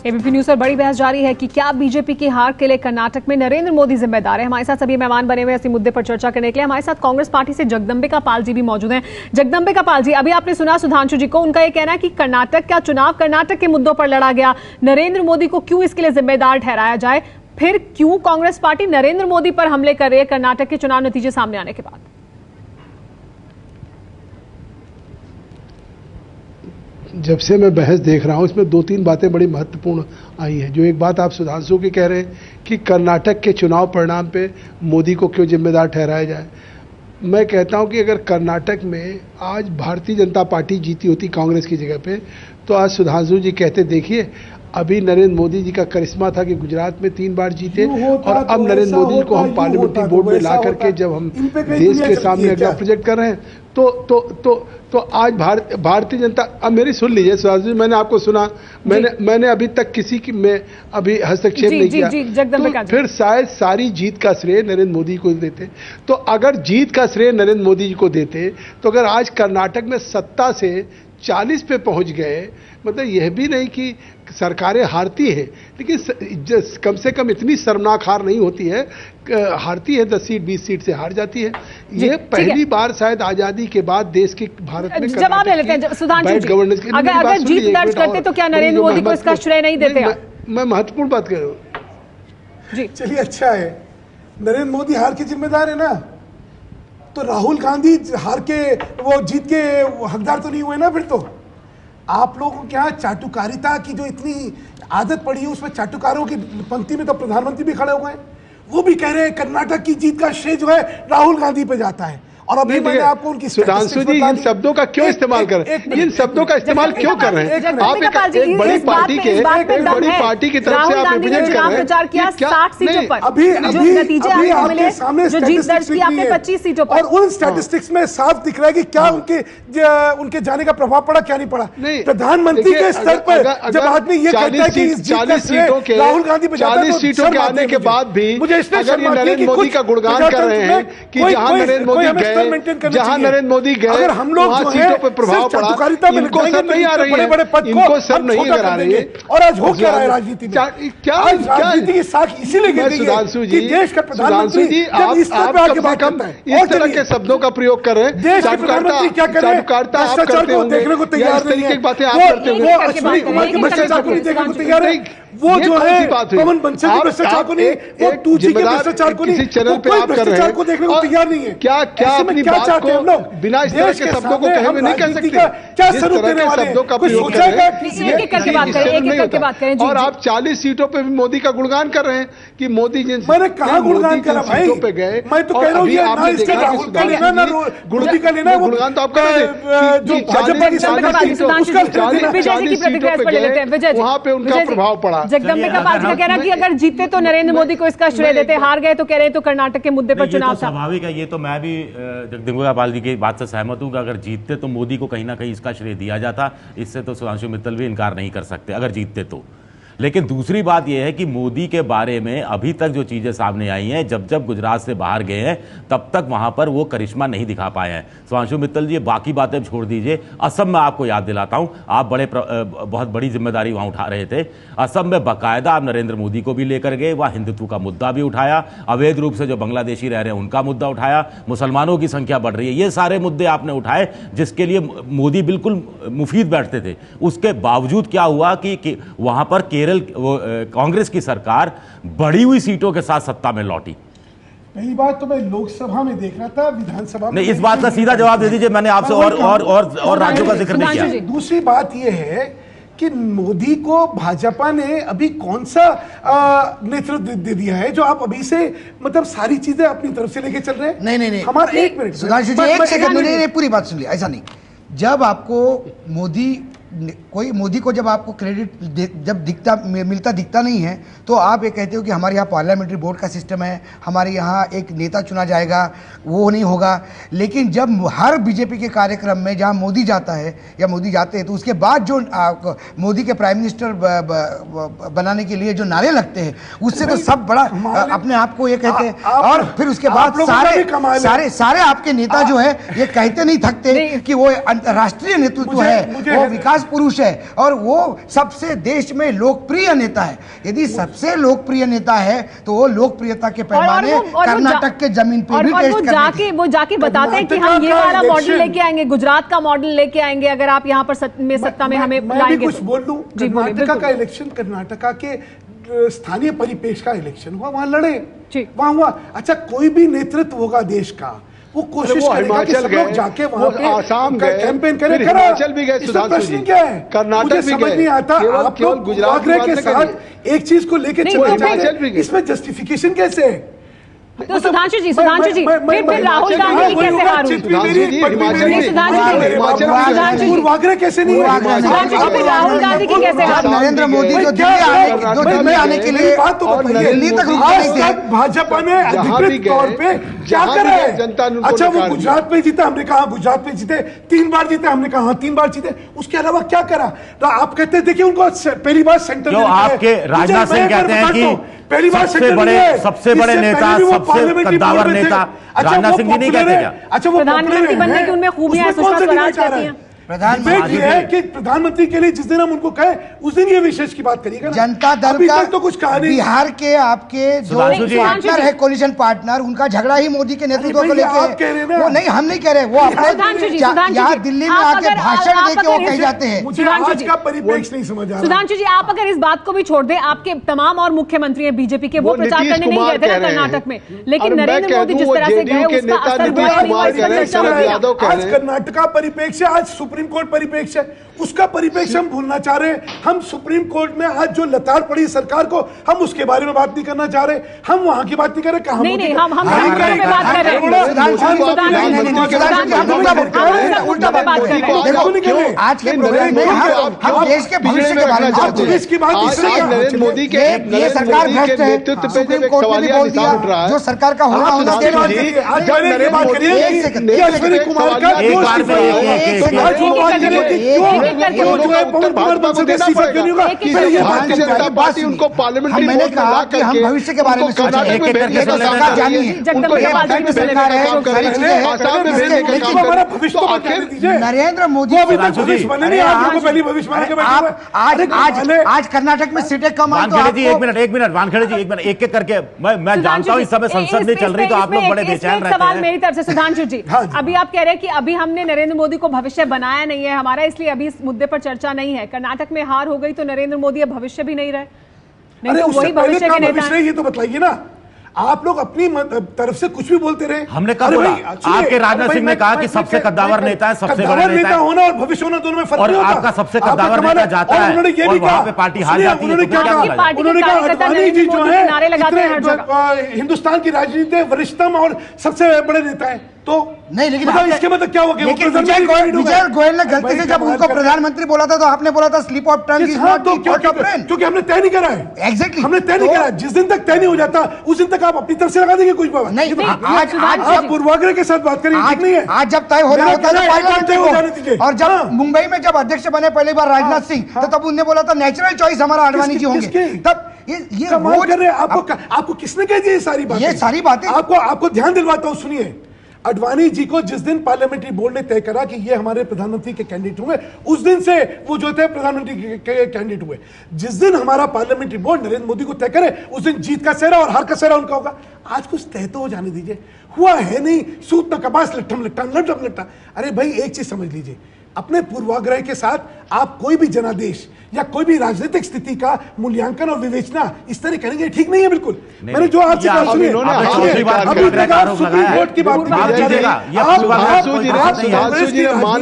ABP news पर बड़ी बहस जारी है कि क्या बीजेपी की हार के लिए कर्नाटक में नरेंद्र मोदी जिम्मेदार है। हमारे साथ सभी मेहमान बने हुए इसी मुद्दे पर चर्चा करने के लिए हमारे साथ कांग्रेस पार्टी से जगदम्बिका पाल जी भी मौजूद हैं। जगदम्बिका पाल जी, अभी आपने सुना सुधांशु जी को, उनका यह कहना है कि कर्नाटक का चुनाव कर्नाटक के मुद्दों पर लड़ा गया, नरेंद्र मोदी को क्यों इसके लिए जिम्मेदार ठहराया जाए। फिर क्यों कांग्रेस पार्टी नरेंद्र मोदी पर हमले कर रही है कर्नाटक के चुनाव नतीजे सामने आने के बाद? जब से मैं बहस देख रहा हूं इसमें दो तीन बातें बड़ी महत्वपूर्ण आई हैं। जो एक बात आप सुधांशु की कह रहे हैं कि कर्नाटक के चुनाव परिणाम पे मोदी को क्यों जिम्मेदार ठहराया जाए, मैं कहता हूं कि अगर कर्नाटक में आज भारतीय जनता पार्टी जीती होती कांग्रेस की जगह पे, तो आज सुधांशु जी कहते देखिए अभी नरेंद्र मोदी जी का करिश्मा था कि गुजरात में 3 बार जीते और अब नरेंद्र मोदी को हम पार्लियामेंट्री बोर्ड में ला करके जब हम देश के सामने अगला प्रोजेक्ट कर रहे हैं तो आज भारतीय जनता, अब मेरी सुन लीजिए सुधांशु जी, मैंने आपको सुना, मैंने अभी तक किसी की मैं अभी हस्तक्षेप नहीं किया, तो फिर शायद सारी जीत का श्रेय नरेंद्र मोदी को देते। तो अगर जीत का श्रेय नरेंद्र मोदी जी को देते तो अगर आज कर्नाटक में 70 से 40 पे पहुंच गए, मतलब यह भी नहीं कि सरकारें हारती हैं, लेकिन कम से कम इतनी शर्मनाक हार नहीं होती है, हारती है 10 सीट 20 सीट से हार जाती है। ये पहली बार शायद आजादी के बाद देश के भारत में जवाब ले लेते हैं सुधांशु जी, अगर जीत दर्ज करते तो क्या नरेंद्र मोदी को इसका श्रेय नहीं देते? मैं महत्वपूर्ण बात कर रहा हूँ जी। चलिए अच्छा है, नरेंद्र मोदी हार के जिम्मेदार है ना, तो राहुल गांधी हार के वो जीत के हकदार तो नहीं हुए ना। फिर तो आप लोगों को क्या चाटुकारिता की जो इतनी आदत पड़ी है, उसमें चाटुकारों की पंक्ति में तो प्रधानमंत्री भी खड़े हुए हैं, वो भी कह रहे हैं कर्नाटक की जीत का श्रेय जो है राहुल गांधी पे जाता है। और अभी मैंने आपको उनकी सुधांशु जी इन शब्दों का क्यों इस्तेमाल कर रहे हैं, इन शब्दों का इस्तेमाल क्यों कर रहे हैं? आप एक बड़ी पार्टी के की तरफ से आप रिप्रेजेंट कर रहे हैं। प्रचार किया 60 सीटों पर, अभी नतीजे आपके सामने जो जीत दर्ज की आपने 25 सीटों पर, और उन स्टैटिस्टिक्स में साफ दिख रहा है कि क्या उनके जाने का प्रभाव पड़ा क्या नहीं पड़ा। प्रधानमंत्री के स्तर पर जब आदमी ये कहता है कि 40 सीटों के राहुल गांधी 40 सीटों के आने के बाद भी अगर ये नरेंद्र मोदी का गुणगान कर रहे हैं कि जहां नरेंद्र मोदी गए, जहां नरेंद्र मोदी गए, अगर हम लोग वहां सीटों पर प्रभाव पड़ा, इनको सब नहीं आ रही है, इनको सब नहीं आ रही है। और आज हो क्या रहा है राजनीति में? क्या राजनीति की साख इसीलिए गिर रही है सुधांशु जी, देश का प्रधानमंत्री आप इस तरह के शब्दों का प्रयोग कर रहे हैं। देश के प्रधानमंत्री क्या कर रहे हैं? भ्रष्टाचार को देखने को तैयार नहीं है, बातें आप करते होंगे, अश्विनी कुमार के भ्रष्टाचार को नहीं देखने को तैयार है। वो जो है पवन बंसल के भ्रष्टाचार को नहीं, वो 2G के भ्रष्टाचार को नहीं, चैनल पे आप कर रहे हैं, को देखने को तैयार नहीं है। क्या अपनी बात को बिना इस तरह के शब्दों को कहे नहीं कर सकते? क्या स्वरूप देने वाले शब्दों का प्रयोग कर रहे हैं और आप 40 सीटों पे भी मोदी का गुणगान कर रहे हैं कि मोदी जी, मैंने कहा गुणगान करा भाई, सीटों पे गए, मैं तो कह रहा हूं ना इसके राहुल का लेना ना मोदी का लेना, गुणगान तो आप कर रहे थे जो भाजपा की सरकार वहां पे उनका प्रभाव पड़ा। जगदम्बिका पाल जी का कहना कि अगर जीते तो नरेंद्र मोदी को इसका श्रेय देते, हार गए तो कह रहे हैं तो कर्नाटक के मुद्दे पर चुनाव था। स्वाभाविक है, ये तो मैं भी जगदम्बिका पाल जी की बात से सहमत हूं कि अगर जीतते तो मोदी को कहीं ना कहीं इसका श्रेय दिया जाता, इससे तो सुधांशु मित्तल भी इनकार नहीं कर सकते अगर जीतते तो। लेकिन दूसरी बात यह है कि मोदी के बारे में अभी तक जो चीजें सामने आई हैं, जब गुजरात से बाहर गए हैं तब तक वहां पर वो करिश्मा नहीं दिखा पाए हैं। सुधांशु मित्तल जी बाकी बातें छोड़ दीजिए, असम में आपको याद दिलाता हूं, आप बहुत बड़ी जिम्मेदारी वहां उठा रहे थे। असम में बाकायदा आप नरेंद्र मोदी को भी लेकर गए, वहां हिंदुत्व का मुद्दा भी उठाया, अवैध रूप से जो बांग्लादेशी रह रहे हैं उनका मुद्दा उठाया, मुसलमानों की संख्या बढ़ रही है, ये सारे मुद्दे आपने उठाए जिसके लिए मोदी बिल्कुल मुफीद बैठते थे। उसके बावजूद क्या हुआ कि वहां पर कांग्रेस की सरकार बढ़ी हुई सीटों के साथ सत्ता में लौटी। पहली बात तो मैं लोकसभा में देख रहा था, विधानसभा में नहीं, इस बात का सीधा जवाब दे दीजिए, मैंने आपसे और राज्यों का जिक्र नहीं किया। दूसरी बात यह है कि मोदी को भाजपा ने अभी कौन सा नेतृत्व दे दिया है जो आप अभी से मतलब सारी चीजें अपनी तरफ से लेके चल रहे हैं? नहीं हमारा 1 मिनट सुधांशु जी, 1 सेकंड, नहीं पूरी बात सुन ली। ऐसा नहीं, जब आपको मोदी को जब आपको क्रेडिट जब मिलता दिखता नहीं है तो आप ये कहते हो कि हमारे यहाँ पार्लियामेंट्री बोर्ड का सिस्टम है, हमारे यहाँ एक नेता चुना जाएगा, वो नहीं होगा। लेकिन जब हर बीजेपी के कार्यक्रम में जहाँ मोदी जाता है या मोदी जाते हैं तो उसके बाद जो मोदी के प्राइम मिनिस्टर बनाने के लिए जो नारे लगते हैं उससे तो सब बड़ा अपने आप को ये कहते हैं। और फिर उसके बाद सारे आपके नेता जो है ये कहते नहीं थकते कि वो राष्ट्रीय नेतृत्व है, वो विकास पुरुष है और वो सबसे देश में लोकप्रिय नेता है। यदि सबसे लोकप्रिय नेता है तो वो लोकप्रियता के पैमाने कर्नाटक के जमीन पे भी टेस्ट करने वो जाके बताते हैं कि हम ये वाला मॉडल लेके आएंगे, गुजरात का मॉडल लेके आएंगे, अगर आप यहाँ पर सत्ता में हमें लाएंगे। कुछ बोल दूं, कर्नाटका का इलेक्शन, कर्नाटका के स्थानीय परिपेक्ष का इलेक्शन हुआ, वहां लड़े, वहां हुआ। अच्छा, कोई भी नेतृत्व होगा देश का, वो कोशिश करेगा कि सब लोग जाके वहां पे आसाम गए, कैंपेन करें, हिमाचल भी गए, प्रश्न क्या है, कर्नाटक भी समझ नहीं आता। आप लोग गुजरात के साथ एक चीज को लेकर चले जाते हैं, इसमें जस्टिफिकेशन कैसे है? तो सुधांशु जी फिर राहुल गांधी की कैसे हारूं? पूर्वाग्रह कैसे नहीं है? राहुल गांधी की कैसे हारूं? नरेंद्र मोदी जो दिल्ली आने के लिए दिल्ली तक भाजपा ने अधिकृत तौर पे क्या करा है? अच्छा, वो गुजरात में जीता, हमने कहा गुजरात में जीते, 3 बार जीते, हमने कहा 3 बार जीते, उसके अलावा क्या करा? तो आप कहते देखिए उनको पहली बार सेंटर जो आपके राजनाथ सिंह कहते हैं कि पहली बार सबसे बड़े नेता, सबसे कद्दावर नेता राजनाथ सिंह जी नहीं कहते क्या? अच्छा, वो प्रधानमंत्री बनने की उनमें खूबियां सुषमा स्वराज कहती हैं। प्रधानमंत्री है कि प्रधानमंत्री के लिए जिस दिन हम उनको कहे उस दिन ये विशेष की बात करिएगा। जनता दल का तो कुछ कहा नहीं। बिहार के आपके जो पार्टनर है, कोलिशन पार्टनर, उनका झगड़ा ही मोदी के नेतृत्व को लेकर। वो नहीं, हम नहीं कह रहे, वो अपने यहाँ दिल्ली में आके भाषण देके वो कह जाते हैं। मुझे आज का परिप्रेक्ष्य नहीं समझ आ रहा। सुधांशु जी, आप अगर इस बात को भी छोड़ दें, आपके तमाम और मुख्यमंत्री हैं बीजेपी के, वो प्रचार करने नहीं गए थे ना कर्नाटक में, लेकिन नरेंद्र मोदी जिस तरह से गए उसका असर हुआ। आज कर्नाटक का परिप्रेक्ष्य, आज सुप्रीम कोर्ट परिप्रेक्ष्य, उसका परिप्रेक्ष्य हम भूलना चाह रहे हैं। हम सुप्रीम कोर्ट में आज जो लताड़ पड़ी सरकार को, हम उसके बारे में बात नहीं करना चाह रहे, हम वहां की बात नहीं कर रहे। नहीं, हम बात कर रहे हैं। आज के प्रोग्राम में हम देश के भविष्य के बारे में बात कर इसकी बात नरेंद्र मोदी के ये सरकार भ्रष्ट है, सुप्रीम कोर्ट ने भी बोल दिया, जो सरकार का होना होना चाहिए। अश्विनी कुमार का उनको पार्लियामेंट्री मैंने कहा कि हम भविष्य के बारे में सरकार जानिए, नरेंद्र मोदी आज कर्नाटक में सीटें कम आई। एक मिनट वानखेड़े जी, एक करके मैं जानता हूँ इस समय संसद नहीं चल रही, तो आप लोग बड़े बेचैन रहते हैं। सवाल मेरी तरफ से सुधांशु जी, अभी आप कह रहे हैं कि अभी हमने नरेंद्र मोदी को भविष्य बनाया नहीं है हमारा, इसलिए अभी इस मुद्दे पर चर्चा नहीं है। कर्नाटक में हार हो गई तो नरेंद्र मोदी अब भविष्य भी नहीं रहे, नहीं तो वही भविष्य के नेता हैं। ये तो बताइए ना, आप लोग अपनी तरफ से कुछ भी बोलते रहे। हमने कब बोला? आपके राजनाथ सिंह ने कहा कि सबसे कद्दावर नेता है, सबसे बड़े नेता होना और भविष्य होना दोनों में फर्क नहीं होता। आपका सबसे कद्दावर नेता जाता है और वहां पे पार्टी हार जाती है। उन्होंने कहा अडवाणी जी जो है हिंदुस्तान की राजनीति वरिष्ठतम और सबसे बड़े नेता है, तो नहीं, लेकिन इसके मतलब क्या हो गया? लेकिन विजय गोयल ने गलती से जब उनको प्रधानमंत्री बोला था तो आपने बोला था slip of tongue is not क्योंकि हमने तय नहीं करा है। एग्जैक्टली, हमने तय नहीं करा। जिस दिन तक तय नहीं हो जाता उस दिन तक आप अपनी तरफ से लगा देंगे कुछ बात नहीं। आज पूर्वाग्रह के साथ बात करें, ठीक नहीं है। आज जब तय होना होता है, और जब मुंबई में जब अध्यक्ष बने पहली बार राजनाथ सिंह, तो तब उन्होंने बोला था नेचुरल चॉइस हमारा आडवाणी जी होंगे। तब ये कर रहे हैं। आपको किसने कह दिया ये सारी बातें? ये सारी बातें आपको ध्यान दिलवाता हूं, सुनिए। अडवाणी जी को जिस दिन पार्लियामेंट्री बोर्ड ने तय करा कि ये हमारे प्रधानमंत्री के कैंडिडेट होंगे, उस दिन से वो जो थे प्रधानमंत्री के कैंडिडेट हुए। जिस दिन हमारा पार्लियामेंट्री बोर्ड नरेंद्र मोदी को तय करे, उस दिन जीत का सेहरा और हार का सेहरा उनका होगा। आज कुछ तय तो हो जाने दीजिए। हुआ है नहीं, सूत न कपास लट्ठम लट्टा। अरे भाई, एक चीज समझ लीजिए, अपने पूर्वाग्रह के साथ आप कोई भी जनादेश या कोई भी राजनीतिक स्थिति का मूल्यांकन और विवेचना इस तरह करेंगे, ठीक नहीं है बिल्कुल। मैंने जो आपसे कहा सुनिए, अभी तक आप सुप्रीम कोर्ट की बात मान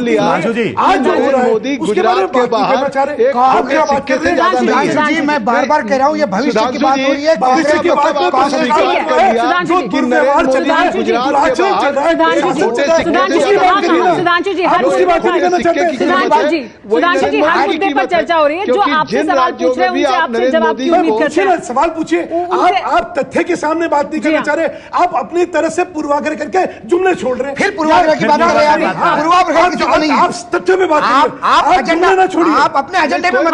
लिया आज जो हो रहा है उसके बारे में के बाहर जी, मैं बार बार कह रहा हूँ, ये भविष्य की बात हो रही है। भविष्य की बात सुधांशु जी, हर मुद्दे पर चर्चा हो रही है। जो आपसे सवाल पूछ रहे हैं उनसे आपसे जवाब की उम्मीद करते हैं। सवाल पूछिए, आप तथ्य के सामने बात नहीं करना चाह रहे, आप अपनी तरह से पूर्वाग्रह करके जुमले छोड़ रहे हैं। फिर पूर्वाग्रह की बात कर रहे हैं। पूर्वाग्रह की बात नहीं है, आप तथ्य में बात आप एजेंडा ना छोड़िए, आप अपने एजेंडे पे मत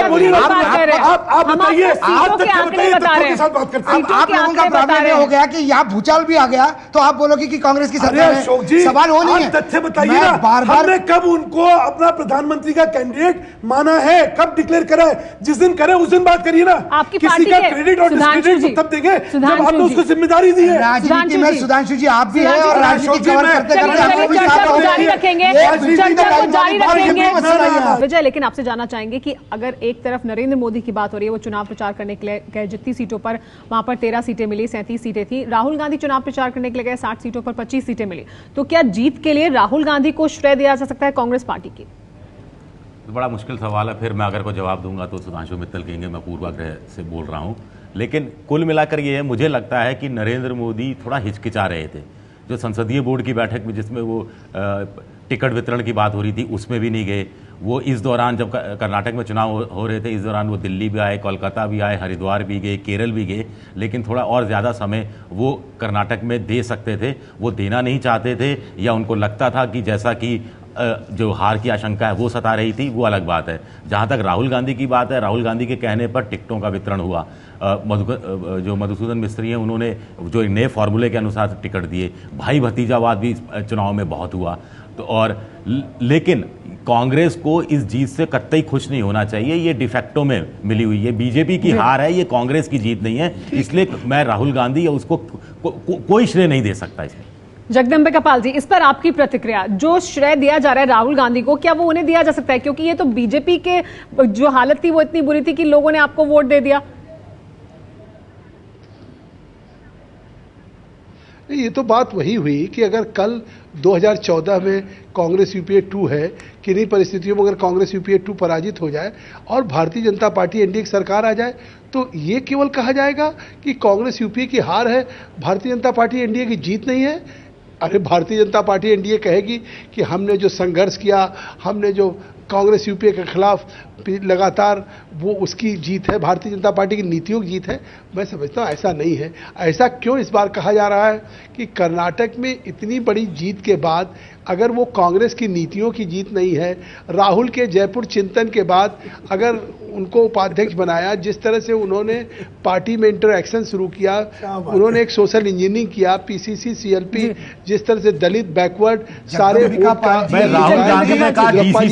बोलिए। आप बताइए, आप तथ्य बता रहे हैं। आप लोगों का प्रॉब्लम ये हो गया कि यहाँ भूचाल भी आ गया तो आप बोलोगे कि कांग्रेस की सरकार है। सवाल वो नहीं है। तथ्य बताइए ना, बार हमने कब उनको अपना प्रधानमंत्री का कैंडिडेट माना है, कब डिक्लेयर करा है? जिस दिन करे उस दिन बात करिए ना। आपकी किसी पार्टी का के क्रेडिट और डिस्क्रेडिट तब देंगे जब आपने उसको जिम्मेदारी दी है। राजनीति में सुधांशु जी आप भी हैं और राजनीति कवर करते करते आपको भी चर्चा को जारी रखेंगे, चर्चा को जारी रखेंगे। रखेंगे। विजय, लेकिन आपसे जानना चाहेंगे कि अगर एक तरफ नरेंद्र मोदी की बात हो रही है, वो चुनाव प्रचार करने के लिए गए, जितनी सीटों पर वहां पर 13 सीटें मिली, 37 सीटें थी। राहुल गांधी चुनाव प्रचार करने के लिए गए, 60 सीटों पर 25 सीटें मिली। तो क्या जीत के लिए राहुल गांधी को श्रेय दिया जा सकता है कांग्रेस पार्टी की? तो बड़ा मुश्किल सवाल है, फिर मैं अगर को जवाब दूंगा तो सुधांशु मित्तल कहेंगे मैं पूर्वाग्रह से बोल रहा हूं। लेकिन कुल मिलाकर ये है, मुझे लगता है कि नरेंद्र मोदी थोड़ा हिचकिचा रहे थे। जो संसदीय बोर्ड की बैठक में जिसमें वो टिकट वितरण की बात हो रही थी उसमें भी नहीं गए। वो इस दौरान जब कर्नाटक में चुनाव हो रहे थे, इस दौरान वो दिल्ली भी आए, कोलकाता भी आए, हरिद्वार भी गए, केरल भी गए, लेकिन थोड़ा और ज़्यादा समय वो कर्नाटक में दे सकते थे। वो देना नहीं चाहते थे, या उनको लगता था कि जैसा कि जो हार की आशंका है वो सता रही थी, वो अलग बात है। जहाँ तक राहुल गांधी की बात है, राहुल गांधी के कहने पर टिकटों का वितरण हुआ। जो मधुसूदन मिस्त्री हैं उन्होंने जो एक नए फार्मूले के अनुसार टिकट दिए। भाई भतीजावाद भी चुनाव में बहुत हुआ। तो और लेकिन कांग्रेस को इस जीत से कतई खुश नहीं होना चाहिए। ये डिफेक्टो में मिली हुई है, बीजेपी की हार है, ये कांग्रेस की जीत नहीं है। इसलिए मैं राहुल गांधी या उसको कोई श्रेय नहीं दे सकता इसमें। जगदम्बिका पाल जी, इस पर आपकी प्रतिक्रिया? जो श्रेय दिया जा रहा है राहुल गांधी को, क्या वो उन्हें दिया जा सकता है? क्योंकि ये तो बीजेपी के जो हालत थी वो इतनी बुरी थी कि लोगों ने आपको वोट दे दिया। ये तो बात वही हुई कि अगर कल 2014 में कांग्रेस यूपीए 2 है, किन्हीं परिस्थितियों में अगर कांग्रेस यूपीए 2 पराजित हो जाए और भारतीय जनता पार्टी एनडीए की सरकार आ जाए, तो ये केवल कहा जाएगा कि कांग्रेस यूपीए की हार है, भारतीय जनता पार्टी एनडीए की जीत नहीं है। अरे भारतीय जनता पार्टी एनडीए कहेगी कि हमने जो संघर्ष किया, हमने जो कांग्रेस यूपीए के खिलाफ लगातार, वो उसकी जीत है, भारतीय जनता पार्टी की नीतियों की जीत है। मैं समझता हूँ ऐसा नहीं है। ऐसा क्यों इस बार कहा जा रहा है कि कर्नाटक में इतनी बड़ी जीत के बाद अगर वो कांग्रेस की नीतियों की जीत नहीं है, राहुल के जयपुर चिंतन के बाद अगर उनको उपाध्यक्ष बनाया, जिस तरह से उन्होंने पार्टी में इंटरएक्शन शुरू किया, उन्होंने एक सोशल इंजीनियरिंग किया, पीसीसी सीएलपी, जिस तरह से दलित बैकवर्ड सारे राहुल गांधी ने कहा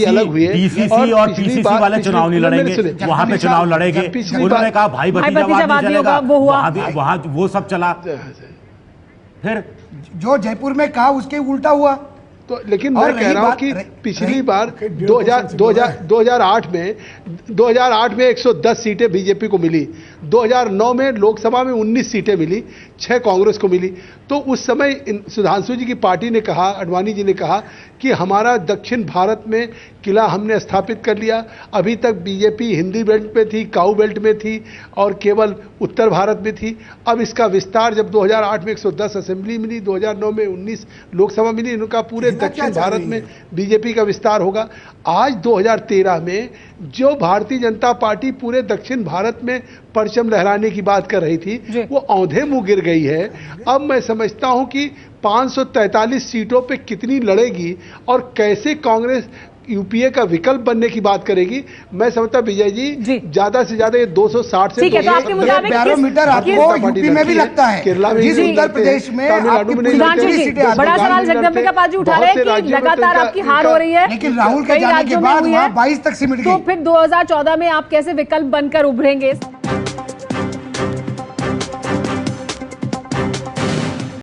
अलग हुए डीसीसी और पीसीसी वाले चुनाव नहीं लड़ेंगे, वहां पे चुनाव लड़ेंगे। उन्होंने कहा भाई भतीजावाद नहीं चलेगा, वहां वो सब चला। फिर जो जयपुर में कहा उसके उल्टा हुआ। तो लेकिन मैं कह रहा हूं कि पिछली बार 2008 में 110 सीटें बीजेपी को मिली, 2009 में लोकसभा में 19 सीटें मिली, 6 कांग्रेस को मिली। तो उस समय सुधांशु जी की पार्टी ने कहा, आडवाणी जी ने कहा कि हमारा दक्षिण भारत में किला हमने स्थापित कर लिया। अभी तक बीजेपी हिंदी बेल्ट में थी, काऊ बेल्ट में थी और केवल उत्तर भारत में थी। अब इसका विस्तार जब 2008 में 110 असेंबली मिली, 2009 में 19 लोकसभा मिली, इनका पूरे दक्षिण भारत में बीजेपी का विस्तार होगा। आज 2013 में जो भारतीय जनता पार्टी पूरे दक्षिण भारत में परचम लहराने की बात कर रही थी, वो औंधे मुंह गिर गई है। अब मैं समझता हूं कि 543 सीटों पे कितनी लड़ेगी और कैसे कांग्रेस यूपीए का विकल्प बनने की बात करेगी। मैं समझता विजय जी ज्यादा से ज्यादा ये 260 से बैरोमीटर आपको यूपी में भी लगता है, केरला में, जिस उत्तर प्रदेश में तमिलनाडु में नहीं लगते। बड़ा सवाल जगदम्बिका पाल जी उठा रहे हैं कि लगातार आपकी हार हो रही है, लेकिन राहुल के जाने के बाद वहां 22 तक सिमट गई। तो फिर 2014 में आप कैसे विकल्प बनकर उभरेंगे?